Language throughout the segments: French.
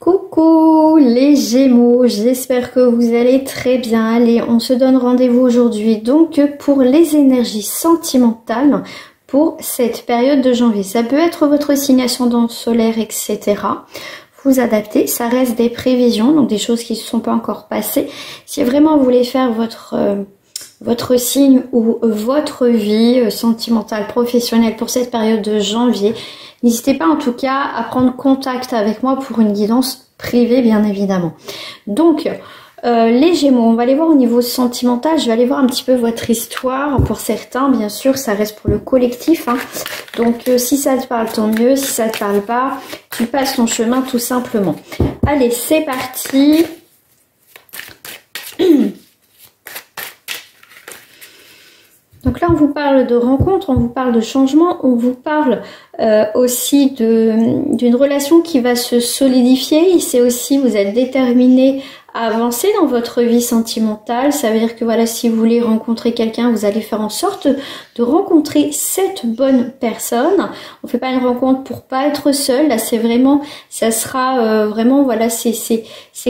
Coucou les Gémeaux, j'espère que vous allez très bien. Allez, on se donne rendez-vous aujourd'hui donc pour les énergies sentimentales pour cette période de janvier. Ça peut être votre signe ascendant solaire, etc. Vous adaptez, ça reste des prévisions, donc des choses qui ne se sont pas encore passées. Si vraiment vous voulez faire votre signe ou votre vie sentimentale, professionnelle pour cette période de janvier, n'hésitez pas en tout cas à prendre contact avec moi pour une guidance privée bien évidemment. Donc les Gémeaux, on va aller voir au niveau sentimental, je vais aller voir un petit peu votre histoire. Pour certains bien sûr ça reste pour le collectif, hein. Donc si ça te parle tant mieux, si ça te parle pas, tu passes ton chemin tout simplement. Allez, c'est parti. Donc là, on vous parle de rencontre, on vous parle de changement, on vous parle aussi d'une relation qui va se solidifier. C'est aussi, vous êtes déterminé à avancer dans votre vie sentimentale. Ça veut dire que voilà, si vous voulez rencontrer quelqu'un, vous allez faire en sorte de rencontrer cette bonne personne. On fait pas une rencontre pour pas être seul. Là, c'est vraiment, ça sera vraiment, voilà, c'est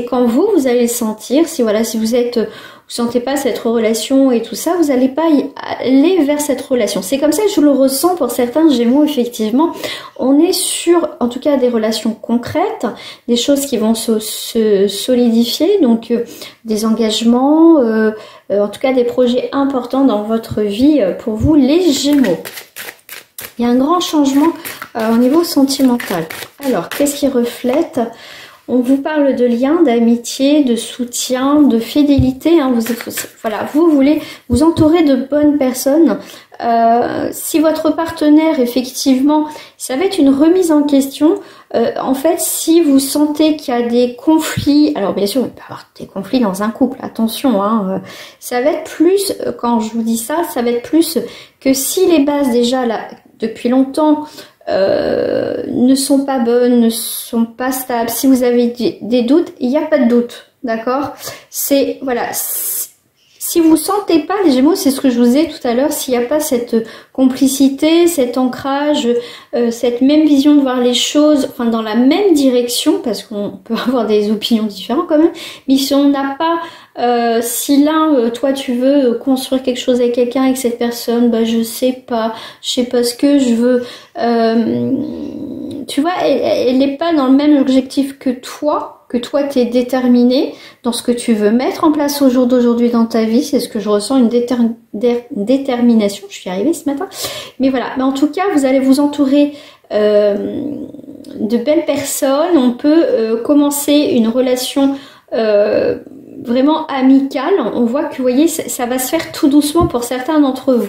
quand vous allez le sentir. Si voilà, si vous êtes vous sentez pas cette relation et tout ça, vous n'allez pas y aller vers cette relation. C'est comme ça que je le ressens pour certains Gémeaux, effectivement. On est sur, en tout cas, des relations concrètes, des choses qui vont se solidifier, donc des engagements, en tout cas des projets importants dans votre vie pour vous, les Gémeaux. Il y a un grand changement au niveau sentimental. Alors, qu'est-ce qui reflète ? On vous parle de liens, d'amitié, de soutien, de fidélité. Hein. Voilà, vous voulez vous entourer de bonnes personnes. Si votre partenaire, effectivement, ça va être une remise en question. En fait, si vous sentez qu'il y a des conflits, alors bien sûr, il peut y avoir des conflits dans un couple, attention. Hein, ça va être plus, quand je vous dis ça, ça va être plus que si les bases déjà là depuis longtemps ne sont pas bonnes, ne sont pas stables, si vous avez des doutes, il n'y a pas de doute, d'accord? C'est, voilà, si vous sentez pas, les Gémeaux, c'est ce que je vous ai tout à l'heure, s'il n'y a pas cette complicité, cet ancrage, cette même vision de voir les choses, enfin dans la même direction, parce qu'on peut avoir des opinions différentes quand même, mais si on n'a pas si là, toi tu veux construire quelque chose avec quelqu'un, avec cette personne, bah je sais pas ce que je veux, tu vois, elle n'est pas dans le même objectif que toi t'es déterminé dans ce que tu veux mettre en place au jour d'aujourd'hui dans ta vie. C'est ce que je ressens, une détermination, je suis arrivée ce matin, mais voilà, mais en tout cas vous allez vous entourer de belles personnes. On peut commencer une relation vraiment amicale. On voit que, vous voyez, ça va se faire tout doucement pour certains d'entre vous.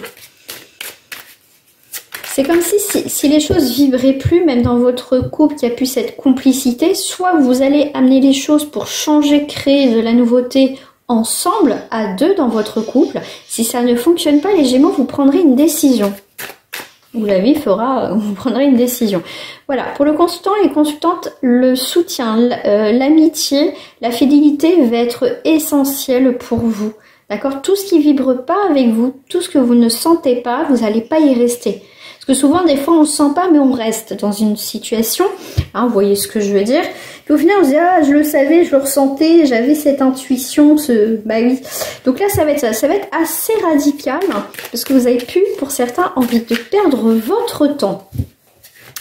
C'est comme si les choses vibraient plus, même dans votre couple, qu'il y a plus cette complicité. Soit vous allez amener les choses pour changer, créer de la nouveauté ensemble, à deux dans votre couple. Si ça ne fonctionne pas, les Gémeaux, vous prendrez une décision. Où la vie fera, vous prendrez une décision. Voilà, pour le consultant et les consultantes, le soutien, l'amitié, la fidélité va être essentiel pour vous. D'accord? Tout ce qui vibre pas avec vous, tout ce que vous ne sentez pas, vous n'allez pas y rester. Parce que souvent, des fois, on ne sent pas, mais on reste dans une situation. Hein, vous voyez ce que je veux dire? Puis au final, on se dit, ah, je le savais, je le ressentais, j'avais cette intuition, bah oui. Donc là, ça va être ça. Ça va être assez radical, parce que vous avez pu, pour certains, envie de perdre votre temps.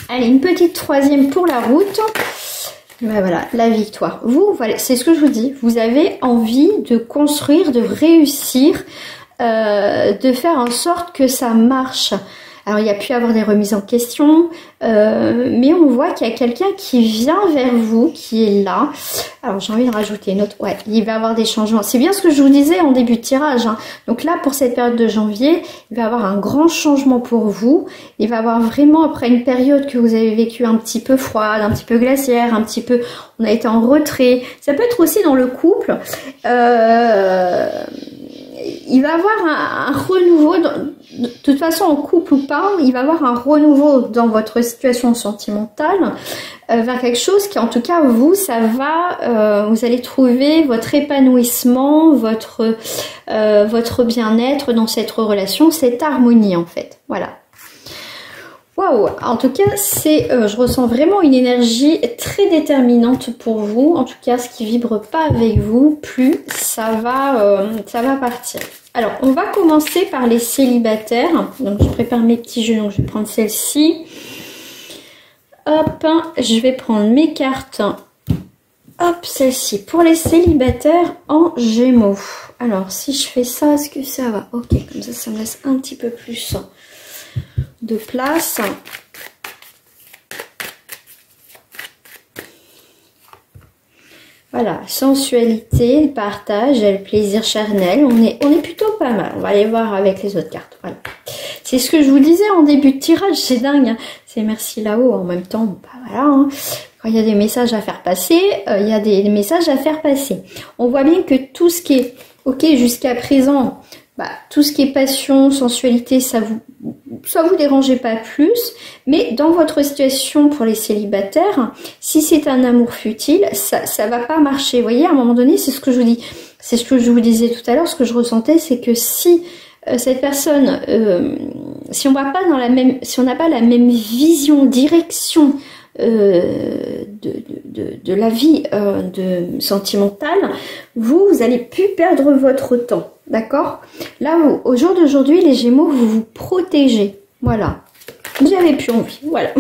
Allez, une petite troisième pour la route. Ben voilà, la victoire. Vous, voilà, c'est ce que je vous dis. Vous avez envie de construire, de réussir, de faire en sorte que ça marche. Alors, il y a pu y avoir des remises en question, mais on voit qu'il y a quelqu'un qui vient vers vous, qui est là. Alors, j'ai envie de rajouter une autre. Ouais, il va y avoir des changements. C'est bien ce que je vous disais en début de tirage. Hein. Donc là, pour cette période de janvier, il va y avoir un grand changement pour vous. Il va y avoir vraiment, après une période que vous avez vécue un petit peu froide, un petit peu glaciaire, un petit peu... On a été en retrait. Ça peut être aussi dans le couple. Il va y avoir un renouveau, de toute façon en couple ou pas, il va y avoir un renouveau dans votre situation sentimentale vers quelque chose qui en tout cas vous, ça va, vous allez trouver votre épanouissement, votre bien-être dans cette relation, cette harmonie en fait, voilà. Waouh, en tout cas, je ressens vraiment une énergie très déterminante pour vous. En tout cas, ce qui vibre pas avec vous, plus ça va partir. Alors, on va commencer par les célibataires. Donc, je prépare mes petits jeux. Donc, je vais prendre celle-ci. Hop, je vais prendre mes cartes. Hop, celle-ci. Pour les célibataires en Gémeaux. Alors, si je fais ça, est-ce que ça va? Ok, comme ça me laisse un petit peu plus de place. Voilà, sensualité, le partage, le plaisir charnel. On est plutôt pas mal. On va aller voir avec les autres cartes. Voilà. C'est ce que je vous disais en début de tirage, c'est dingue. Hein. C'est merci là-haut en même temps. Bah voilà. Hein. Quand il y a des messages à faire passer, il y a des messages à faire passer. On voit bien que tout ce qui est ok jusqu'à présent, bah, tout ce qui est passion, sensualité, ça vous dérangeait pas plus, mais dans votre situation pour les célibataires, si c'est un amour futile, ça va pas marcher. Vous voyez, à un moment donné, c'est ce que je vous dis, c'est ce que je vous disais tout à l'heure, ce que je ressentais, c'est que si cette personne, si on va pas dans la même, si on n'a pas la même vision, direction de la vie sentimentale, vous allez plus perdre votre temps. D'accord? Là, au jour d'aujourd'hui, les Gémeaux, vous vous protégez. Voilà. Vous n'avez plus envie. Voilà.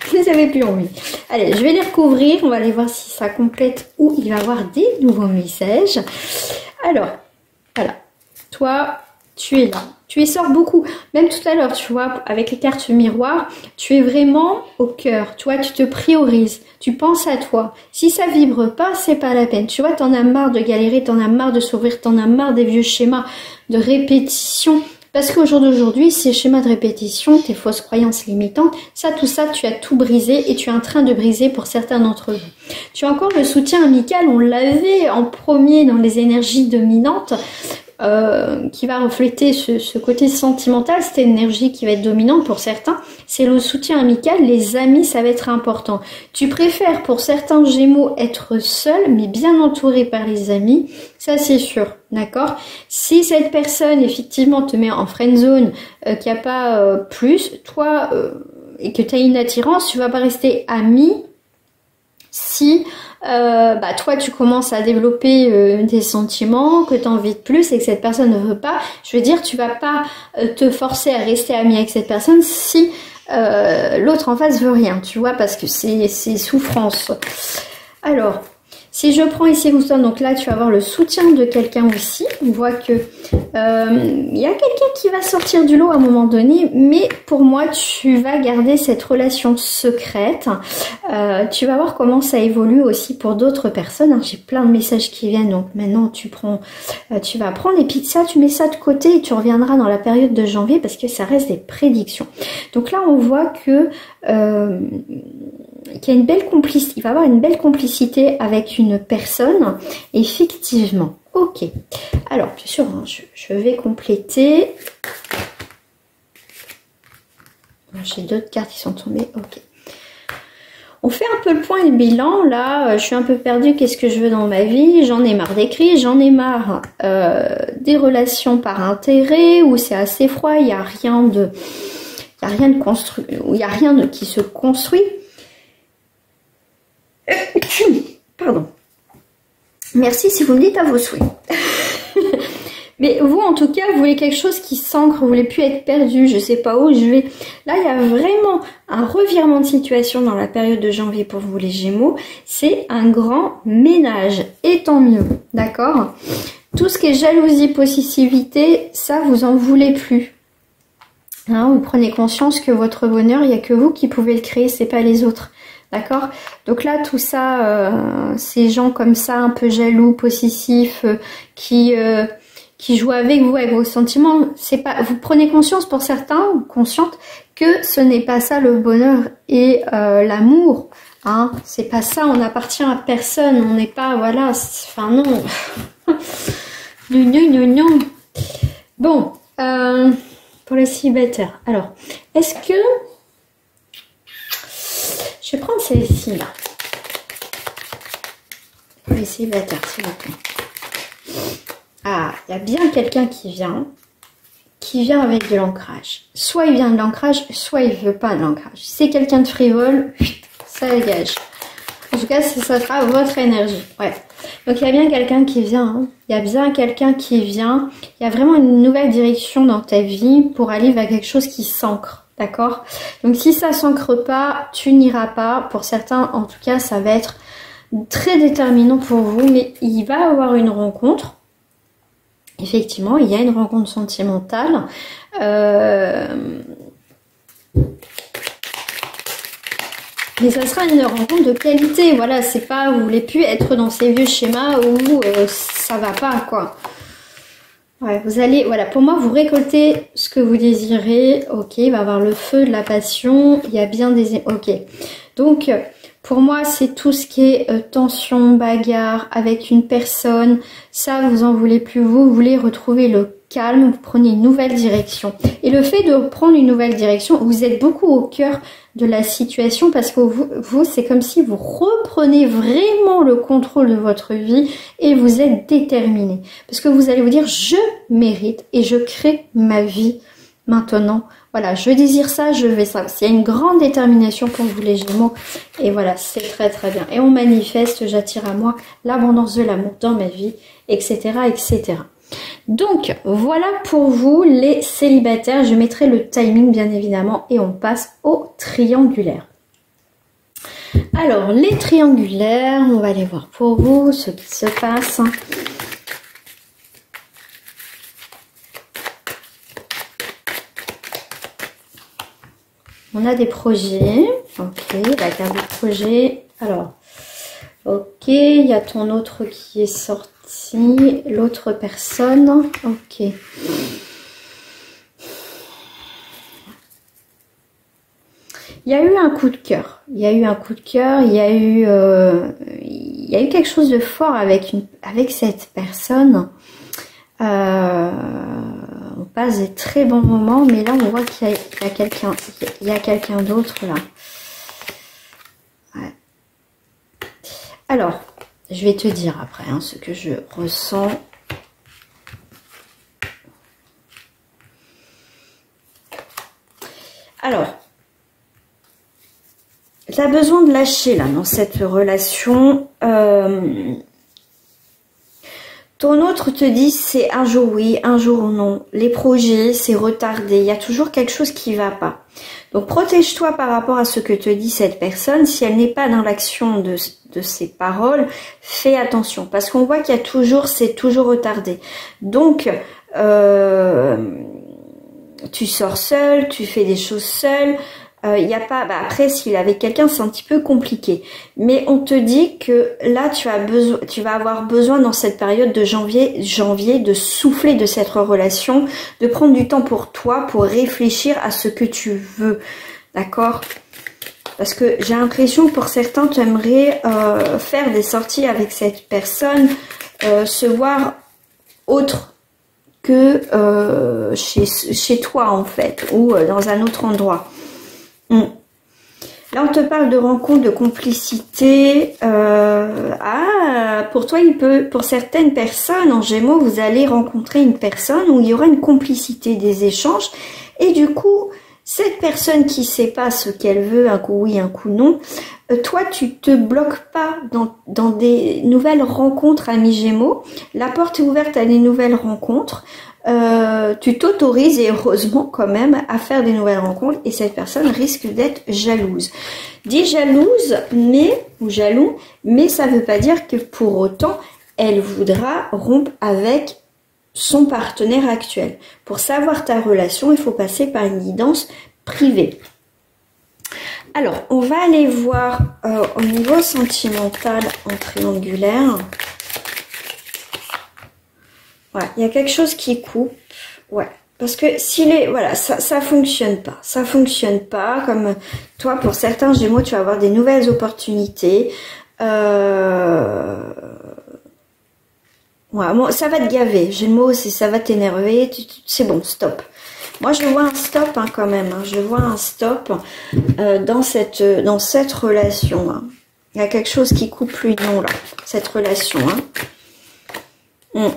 Vous n'avez plus envie. Allez, je vais les recouvrir. On va aller voir si ça complète ou il va y avoir des nouveaux messages. Alors, voilà. Toi, tu es là. Tu y sors beaucoup. Même tout à l'heure, tu vois, avec les cartes miroir, tu es vraiment au cœur. Tu vois, tu te priorises. Tu penses à toi. Si ça vibre pas, c'est pas la peine. Tu vois, t'en as marre de galérer, t'en as marre de s'ouvrir, t'en as marre des vieux schémas de répétition. Parce qu'au jour d'aujourd'hui, ces schémas de répétition, tes fausses croyances limitantes, tout ça, tu as tout brisé et tu es en train de briser pour certains d'entre vous. Tu as encore le soutien amical, on l'avait en premier dans les énergies dominantes. Qui va refléter ce côté sentimental, cette énergie qui va être dominante pour certains, c'est le soutien amical, les amis, ça va être important. Tu préfères pour certains Gémeaux être seul, mais bien entouré par les amis, ça c'est sûr, d'accord? Si cette personne effectivement te met en friend zone, qu'il n'y a pas plus, toi, et que tu as une attirance, tu vas pas rester ami si bah toi tu commences à développer des sentiments, que tu as envie de plus et que cette personne ne veut pas, je veux dire tu vas pas te forcer à rester ami avec cette personne si l'autre en face veut rien, tu vois, parce que c'est souffrance. Alors, si je prends ici Houston, donc là tu vas avoir le soutien de quelqu'un aussi. On voit que il y a quelqu'un qui va sortir du lot à un moment donné, mais pour moi tu vas garder cette relation secrète. Tu vas voir comment ça évolue aussi pour d'autres personnes. Hein. J'ai plein de messages qui viennent, donc maintenant tu vas prendre et puis ça tu mets ça de côté et tu reviendras dans la période de janvier parce que ça reste des prédictions. Donc là on voit que qu'il y a une belle complicité, il va y avoir une belle complicité avec une personne, effectivement. Ok. Alors, bien sûr, hein, je vais compléter. J'ai d'autres cartes qui sont tombées. Ok. On fait un peu le point et le bilan. Là, je suis un peu perdue. Qu'est-ce que je veux dans ma vie? J'en ai marre des crises, j'en ai marre des relations par intérêt où c'est assez froid, il n'y a rien de... Il n'y a rien de construit, il n'y a rien de qui se construit. Pardon. Merci si vous me dites à vos souhaits. Mais vous, en tout cas, vous voulez quelque chose qui s'ancre, vous voulez plus être perdu, je sais pas où je vais. Là, il y a vraiment un revirement de situation dans la période de janvier pour vous les Gémeaux. C'est un grand ménage, et tant mieux, d'accord? Tout ce qui est jalousie, possessivité, ça, vous en voulez plus. Hein, vous prenez conscience que votre bonheur, il n'y a que vous qui pouvez le créer, c'est pas les autres. D'accord? Donc là, tout ça, ces gens comme ça, un peu jaloux, possessifs, qui jouent avec vous, avec vos sentiments, c'est pas. Vous prenez conscience pour certains, ou consciente, que ce n'est pas ça le bonheur et l'amour. Hein? C'est pas ça, on n'appartient à personne, on n'est pas, voilà, enfin non. Non. Bon, pour les célibataires. Alors, est-ce que... Je vais prendre celle-ci, là. Pour les célibataires, s'il vous plaît. Ah, il y a bien quelqu'un qui vient, qui vient avec de l'ancrage. Soit il vient de l'ancrage, soit il veut pas de l'ancrage. Si c'est quelqu'un de frivole, ça dégage. En tout cas, ça sera votre énergie. Ouais. Donc il y a bien quelqu'un qui vient. Hein. Il y a bien quelqu'un qui vient. Il y a vraiment une nouvelle direction dans ta vie pour aller vers quelque chose qui s'ancre. D'accord? Donc si ça s'ancre pas, tu n'iras pas. Pour certains, en tout cas, ça va être très déterminant pour vous. Mais il va y avoir une rencontre. Effectivement, il y a une rencontre sentimentale. Mais ça sera une rencontre de qualité, voilà, c'est pas, vous voulez plus être dans ces vieux schémas où ça va pas, quoi. Ouais, vous allez, voilà, pour moi, vous récoltez ce que vous désirez, ok, il va y avoir le feu de la passion, il y a bien des... Ok, donc, pour moi, c'est tout ce qui est tension, bagarre avec une personne, ça, vous en voulez plus, vous voulez retrouver le calme, vous prenez une nouvelle direction. Et le fait de prendre une nouvelle direction, vous êtes beaucoup au cœur de la situation parce que vous c'est comme si vous reprenez vraiment le contrôle de votre vie et vous êtes déterminé. Parce que vous allez vous dire, je mérite et je crée ma vie maintenant. Voilà, je désire ça, je vais ça. Il y a une grande détermination pour vous les Gémeaux. Et voilà, c'est très très bien. Et on manifeste, j'attire à moi l'abondance de l'amour dans ma vie, etc., etc. Donc, voilà pour vous les célibataires. Je mettrai le timing bien évidemment et on passe au triangulaire. Alors, les triangulaires, on va aller voir pour vous ce qui se passe. On a des projets. Ok, la carte des projets. Alors, ok, il y a ton autre qui est sorti. L'autre personne, ok. Il y a eu un coup de cœur. Il y a eu un coup de cœur. Il y a eu quelque chose de fort avec cette personne. On passe des très bons moments, mais là on voit qu'il y a quelqu'un. Il y a quelqu'un d'autre là. Ouais. Alors. Je vais te dire après hein, ce que je ressens. Alors, tu as besoin de lâcher là dans cette relation. Ton autre te dit c'est un jour oui, un jour non. Les projets, c'est retardé. Il y a toujours quelque chose qui ne va pas. Donc protège-toi par rapport à ce que te dit cette personne. Si elle n'est pas dans l'action de ses paroles, fais attention. Parce qu'on voit qu'il y a toujours, c'est toujours retardé. Donc, tu sors seul, tu fais des choses seul. Il y a pas. Bah après, s'il est avec quelqu'un, c'est un petit peu compliqué. Mais on te dit que là, tu vas avoir besoin dans cette période de janvier, de souffler de cette relation, de prendre du temps pour toi, pour réfléchir à ce que tu veux. D'accord? Parce que j'ai l'impression que pour certains, tu aimerais faire des sorties avec cette personne, se voir autre que chez toi en fait, ou dans un autre endroit. Là, on te parle de rencontre, de complicité. Pour toi, pour certaines personnes en Gémeaux, vous allez rencontrer une personne où il y aura une complicité, des échanges. Et du coup, cette personne qui ne sait pas ce qu'elle veut, un coup oui, un coup non, toi, tu te bloques pas dans des nouvelles rencontres, amis Gémeaux. La porte est ouverte à des nouvelles rencontres. Tu t'autorises, et heureusement quand même, à faire des nouvelles rencontres, et cette personne risque d'être jalouse. Dis jalouse, ou jaloux, mais ça ne veut pas dire que pour autant, elle voudra rompre avec son partenaire actuel. Pour savoir ta relation, il faut passer par une guidance privée. Alors, on va aller voir au niveau sentimental en triangulaire. Ouais, il y a quelque chose qui coupe. Ouais. Parce que voilà, ça fonctionne pas. Ça fonctionne pas. Comme toi, pour certains Gémeaux, tu vas avoir des nouvelles opportunités. Ouais, bon, ça va te gaver. Gémeaux, ça va t'énerver. C'est bon, stop. Moi, je vois un stop hein, quand même. Hein. Je vois un stop dans cette relation. Hein. Il y a quelque chose qui coupe l'union là. Cette relation. Hein.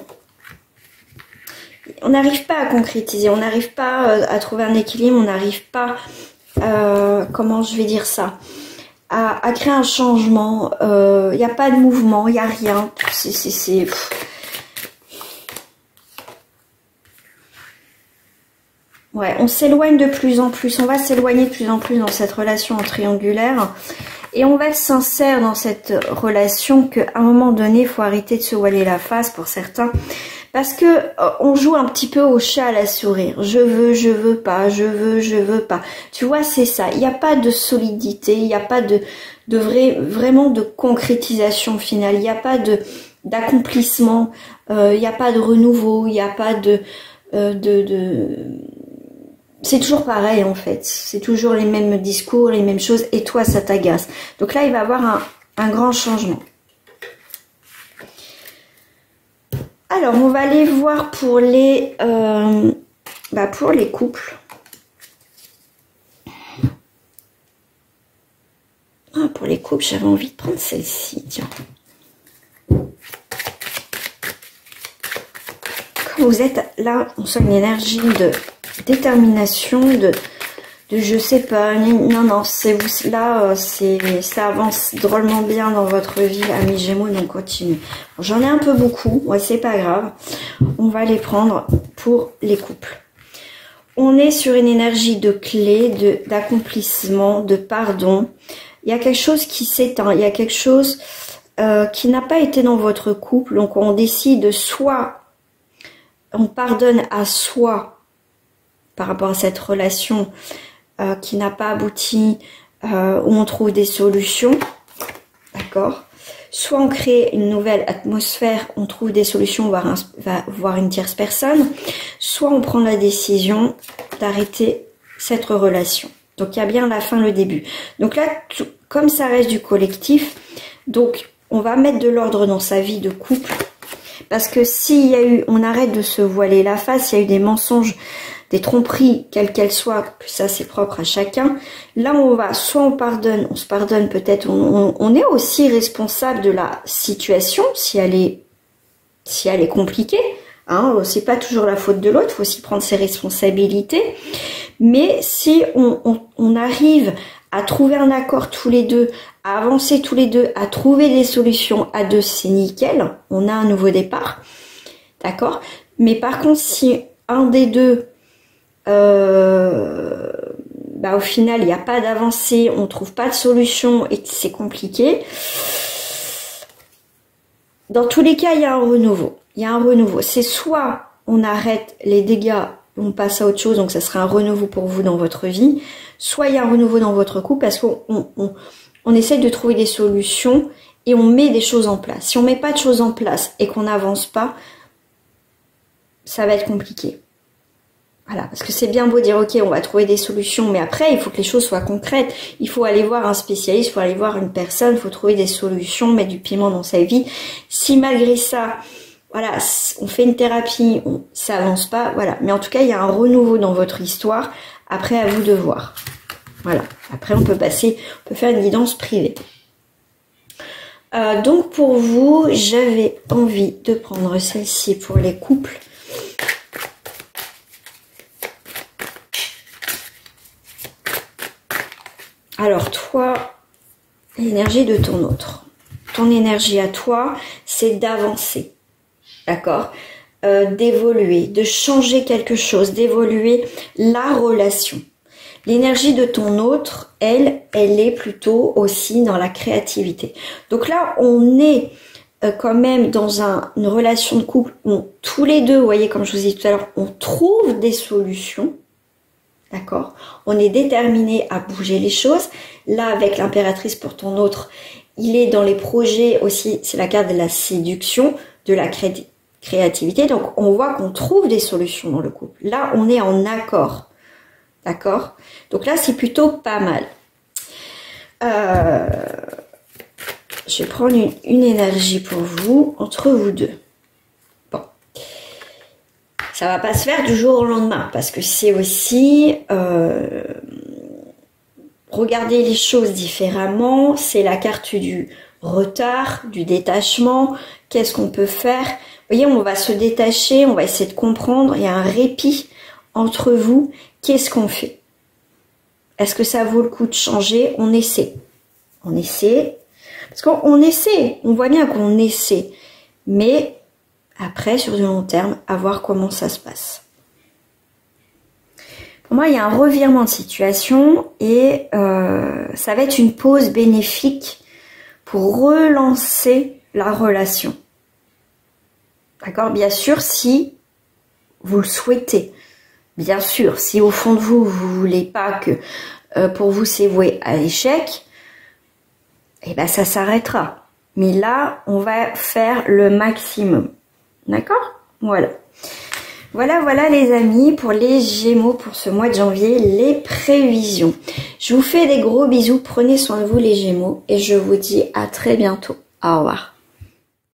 on n'arrive pas à concrétiser, on n'arrive pas à trouver un équilibre, on n'arrive pas, comment je vais dire ça, à créer un changement. Il n'y a pas de mouvement, il n'y a rien. C'est ouais, on s'éloigne de plus en plus, on va s'éloigner de plus en plus dans cette relation triangulaire. Et on va être sincère dans cette relation qu'à un moment donné, il faut arrêter de se voiler la face pour certains. Parce que on joue un petit peu au chat à la souris. Je veux pas, je veux pas. Tu vois, c'est ça. Il n'y a pas de solidité, il n'y a pas de vraiment de concrétisation finale. Il n'y a pas d'accomplissement, il n'y a pas de renouveau, il n'y a pas c'est toujours pareil en fait, c'est toujours les mêmes discours, les mêmes choses, et toi ça t'agace. Donc là il va y avoir un grand changement. Alors on va aller voir pour les couples. Ah, pour les couples, j'avais envie de prendre celle-ci, tiens. Quand vous êtes là, on sent une énergie de détermination, de je sais pas, non, c'est vous là, ça avance drôlement bien dans votre vie, amis Gémeaux, donc continuez. J'en ai un peu beaucoup, ouais, c'est pas grave, on va les prendre pour les couples. On est sur une énergie de clé, d'accomplissement, de pardon. Il y a quelque chose qui s'éteint, il y a quelque chose qui n'a pas été dans votre couple, donc on décide soit on pardonne à soi par rapport à cette relation qui n'a pas abouti, où on trouve des solutions, d'accord. Soit on crée une nouvelle atmosphère, on trouve des solutions, voir une tierce personne, soit on prend la décision d'arrêter cette relation. Donc il y a bien la fin, le début. Donc là, comme ça reste du collectif, donc on va mettre de l'ordre dans sa vie de couple, parce que s'il y a eu, on arrête de se voiler la face, il y a eu des mensonges, des tromperies, quelles qu'elles soient, que ça c'est propre à chacun. Là on va, soit on pardonne, on se pardonne peut-être, on est aussi responsable de la situation si elle est compliquée. Hein, c'est pas toujours la faute de l'autre, il faut aussi prendre ses responsabilités. Mais si on arrive à trouver un accord tous les deux, à avancer tous les deux, à trouver des solutions à deux, c'est nickel, on a un nouveau départ, d'accord. Mais par contre, si un des deux au final il n'y a pas d'avancée, on trouve pas de solution et c'est compliqué, dans tous les cas il y a un renouveau. C'est soit on arrête les dégâts, on passe à autre chose, donc ça sera un renouveau pour vous dans votre vie, soit il y a un renouveau dans votre couple parce qu'on essaie de trouver des solutions et on met des choses en place. Si on met pas de choses en place et qu'on n'avance pas, ça va être compliqué. Voilà, parce que c'est bien beau dire ok, on va trouver des solutions, mais après il faut que les choses soient concrètes. Il faut aller voir un spécialiste, il faut aller voir une personne, il faut trouver des solutions, mettre du piment dans sa vie. Si malgré ça, voilà, on fait une thérapie, ça avance pas, voilà. Mais en tout cas, il y a un renouveau dans votre histoire. Après, à vous de voir. Voilà. Après, on peut faire une guidance privée. Donc pour vous, j'avais envie de prendre celle-ci pour les couples. Alors toi, l'énergie de ton autre. Ton énergie à toi, c'est d'avancer. D'accord, d'évoluer, de changer quelque chose, d'évoluer la relation. L'énergie de ton autre, elle est plutôt aussi dans la créativité. Donc là, on est quand même dans une relation de couple où tous les deux, vous voyez, comme je vous ai dit tout à l'heure, on trouve des solutions. D'accord, on est déterminé à bouger les choses. Là, avec l'impératrice pour ton autre, il est dans les projets aussi, c'est la carte de la séduction, de la créativité. Donc, on voit qu'on trouve des solutions dans le couple. Là, on est en accord. D'accord? Donc là, c'est plutôt pas mal. Je vais prendre une énergie pour vous, entre vous deux. Bon. Ça va pas se faire du jour au lendemain, parce que c'est aussi... regarder les choses différemment. C'est la carte du retard, du détachement. Qu'est-ce qu'on peut faire? Vous voyez, on va se détacher, on va essayer de comprendre. Il y a un répit entre vous. Qu'est-ce qu'on fait? Est-ce que ça vaut le coup de changer? On essaie. On essaie. Parce qu'on essaie. On voit bien qu'on essaie. Mais après, sur du long terme, à voir comment ça se passe. Pour moi, il y a un revirement de situation et ça va être une pause bénéfique pour relancer la relation. D'accord? Bien sûr, si vous le souhaitez. Bien sûr, si au fond de vous, vous voulez pas que pour vous c'est voué à l'échec, eh ben ça s'arrêtera. Mais là, on va faire le maximum. D'accord? Voilà. Voilà les amis pour les Gémeaux pour ce mois de janvier, les prévisions. Je vous fais des gros bisous, prenez soin de vous les Gémeaux et je vous dis à très bientôt. Au revoir.